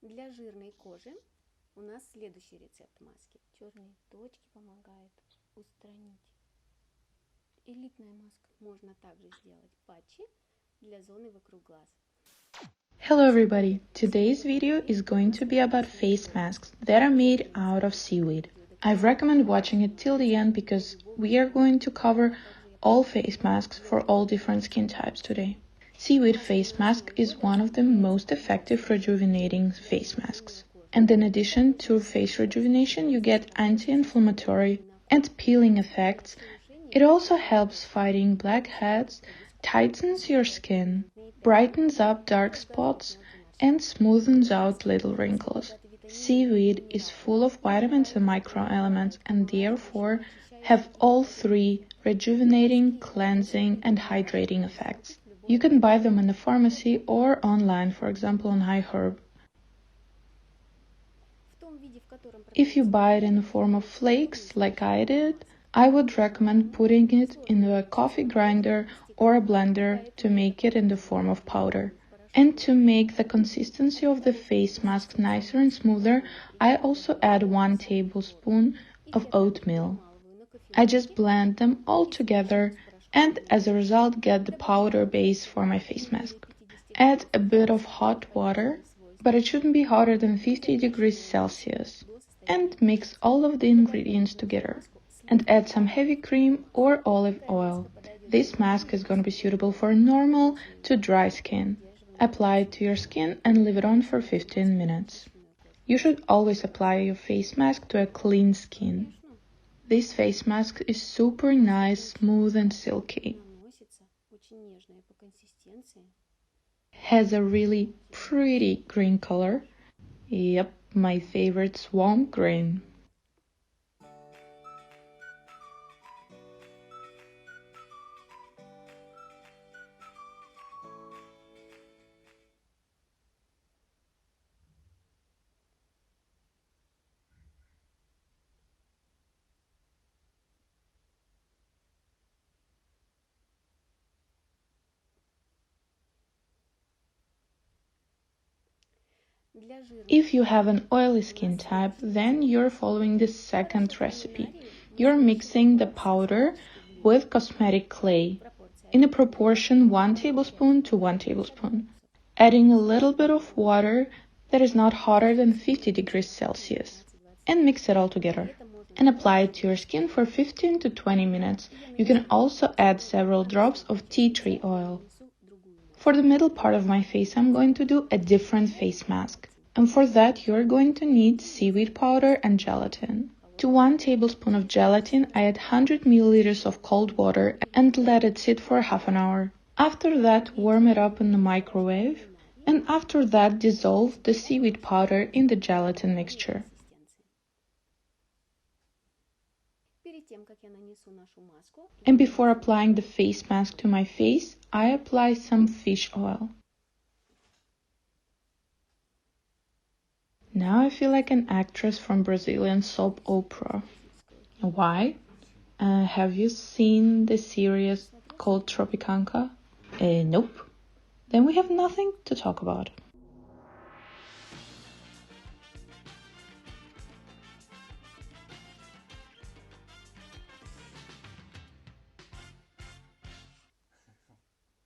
Для жирной кожи у нас следующий рецепт маски. Черные точки помогает устранить. Элитная маска. Можно также сделать патчи для зоны вокруг глаз. Hello everybody, today's video is going to be about face masks that are made out of seaweed. I recommend watching it till the end because we are going to cover all face masks for all different skin types today. Seaweed face mask is one of the most effective rejuvenating face masks. And in addition to face rejuvenation, you get anti-inflammatory and peeling effects. It also helps fighting blackheads, tightens your skin, brightens up dark spots, and smoothens out little wrinkles. Seaweed is full of vitamins and microelements and therefore have all three rejuvenating, cleansing, and hydrating effects. You can buy them in the pharmacy or online, for example on iHerb. If you buy it in the form of flakes, like I did, I would recommend putting it into a coffee grinder or a blender to make it in the form of powder. And to make the consistency of the face mask nicer and smoother, I also add 1 tablespoon of oatmeal. I just blend them all together and as a result get the powder base for my face mask. Add a bit of hot water, but it shouldn't be hotter than 50 degrees Celsius, and mix all of the ingredients together. And add some heavy cream or olive oil. This mask is going to be suitable for normal to dry skin. Apply it to your skin and leave it on for 15 minutes. You should always apply your face mask to a clean skin. This face mask is super nice, smooth and silky. Has a really pretty green color. Yep, my favorite swamp green. If you have an oily skin type, then you're following the second recipe. You're mixing the powder with cosmetic clay in a proportion 1 tablespoon to 1 tablespoon, adding a little bit of water that is not hotter than 50 degrees Celsius, and mix it all together. And apply it to your skin for 15 to 20 minutes. You can also add several drops of tea tree oil. For the middle part of my face, I'm going to do a different face mask. And for that, you're going to need seaweed powder and gelatin. To 1 tablespoon of gelatin, I add 100 milliliters of cold water and let it sit for half an hour. After that, warm it up in the microwave. And after that, dissolve the seaweed powder in the gelatin mixture. And before applying the face mask to my face, I apply some fish oil. Now I feel like an actress from Brazilian soap opera. Why? Have you seen the series called Tropicanka? Nope. Then we have nothing to talk about.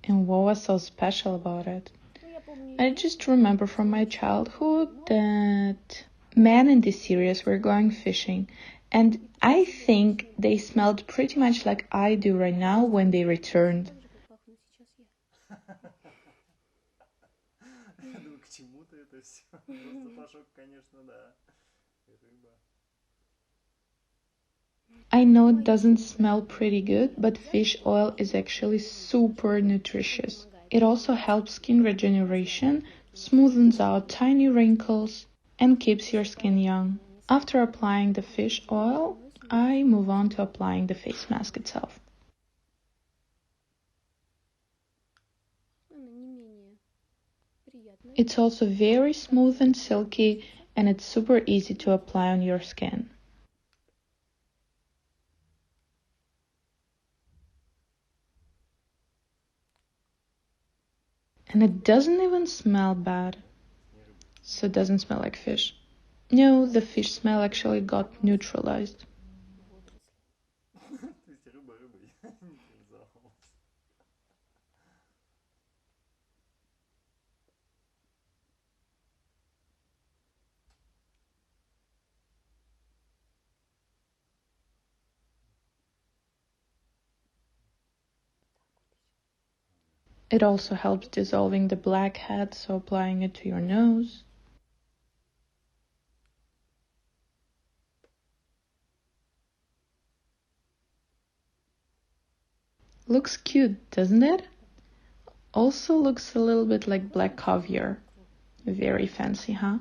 And what was so special about it? I just remember from my childhood that men in this series were going fishing, and I think they smelled pretty much like I do right now when they returned. I know it doesn't smell pretty good, but fish oil is actually super nutritious. It also helps skin regeneration, smoothens out tiny wrinkles, and keeps your skin young. After applying the fish oil, I move on to applying the face mask itself. It's also very smooth and silky, and it's super easy to apply on your skin. And it doesn't even smell bad. so it doesn't smell like fish. No, the fish smell actually got neutralized. It also helps dissolving the blackhead, so applying it to your nose. Looks cute, doesn't it? Also looks a little bit like black caviar. Very fancy, huh?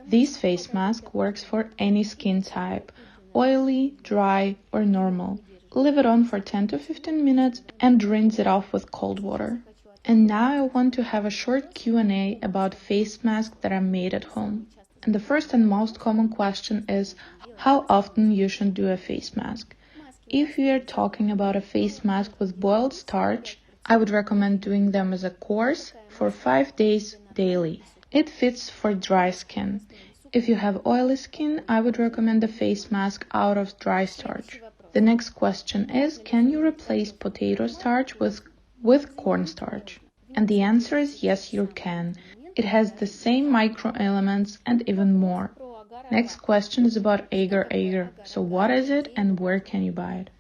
This face mask works for any skin type, oily, dry, or normal. Leave it on for 10 to 15 minutes and rinse it off with cold water. And now I want to have a short Q&A about face masks that are made at home. And the first and most common question is how often you should do a face mask. If you are talking about a face mask with boiled starch, I would recommend doing them as a course for 5 days daily. It fits for dry skin. If you have oily skin, I would recommend a face mask out of dry starch. The next question is, can you replace potato starch with cornstarch? And the answer is yes, you can. It has the same microelements and even more. Next question is about agar-agar. So what is it and where can you buy it?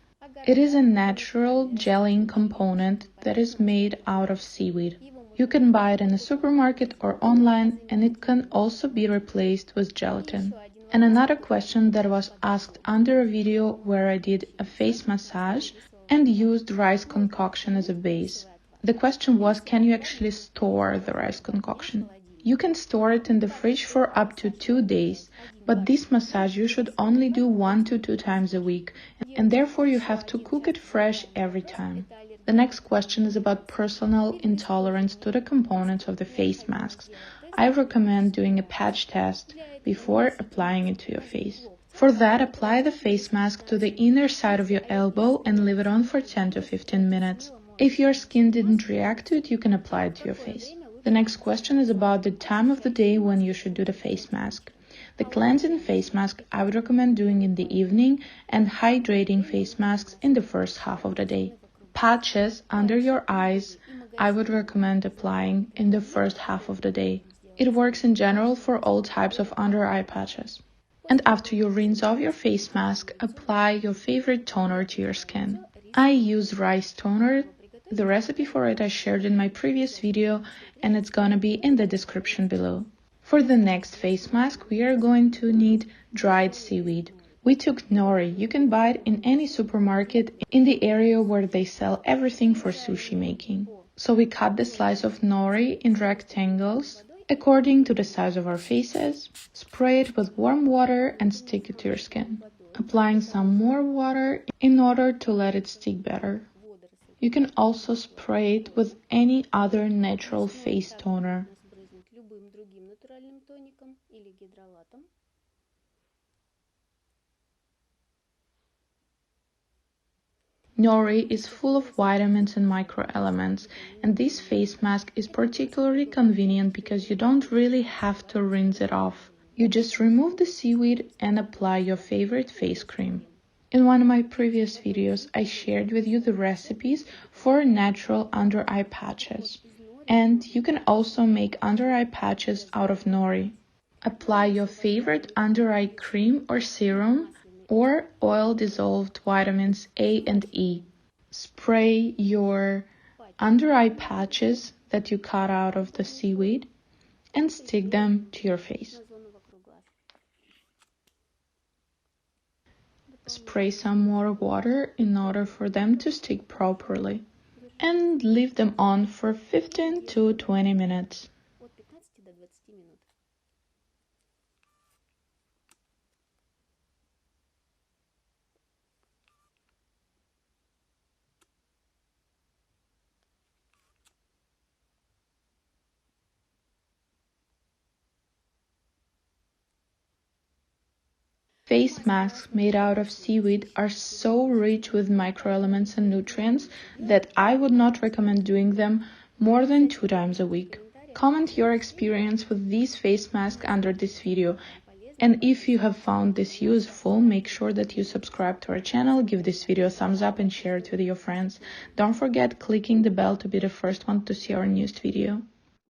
It is a natural gelling component that is made out of seaweed. You can buy it in a supermarket or online, and it can also be replaced with gelatin. And another question that was asked under a video where I did a face massage and used rice concoction as a base. The question was, can you actually store the rice concoction? You can store it in the fridge for up to 2 days, but this massage you should only do 1 to 2 times a week, and therefore you have to cook it fresh every time. The next question is about personal intolerance to the components of the face masks. I recommend doing a patch test before applying it to your face. For that, apply the face mask to the inner side of your elbow and leave it on for 10 to 15 minutes. If your skin didn't react to it, you can apply it to your face. The next question is about the time of the day when you should do the face mask. The cleansing face mask I would recommend doing in the evening and hydrating face masks in the first half of the day. Patches under your eyes I would recommend applying in the first half of the day. It works in general for all types of under eye patches. And after you rinse off your face mask, apply your favorite toner to your skin. I use rice toner. The recipe for it I shared in my previous video, and it's gonna be in the description below. For the next face mask, we are going to need dried seaweed. We took Nori. You can buy it in any supermarket in the area where they sell everything for sushi making. So we cut the slice of Nori in rectangles according to the size of our faces. Spray it with warm water and stick it to your skin, applying some more water in order to let it stick better. You can also spray it with any other natural face toner. Nori is full of vitamins and microelements, and this face mask is particularly convenient because you don't really have to rinse it off. You just remove the seaweed and apply your favorite face cream. In one of my previous videos, I shared with you the recipes for natural under eye patches. And you can also make under eye patches out of Nori. Apply your favorite under eye cream or serum or oil dissolved vitamins A and E. Spray your under eye patches that you cut out of the seaweed and stick them to your face. Spray some more water in order for them to stick properly and leave them on for 15 to 20 minutes. face masks made out of seaweed are so rich with microelements and nutrients that I would not recommend doing them more than 2 times a week. Comment your experience with these face masks under this video. And if you have found this useful, make sure that you subscribe to our channel, give this video a thumbs up and share it with your friends. Don't forget clicking the bell to be the first one to see our newest video.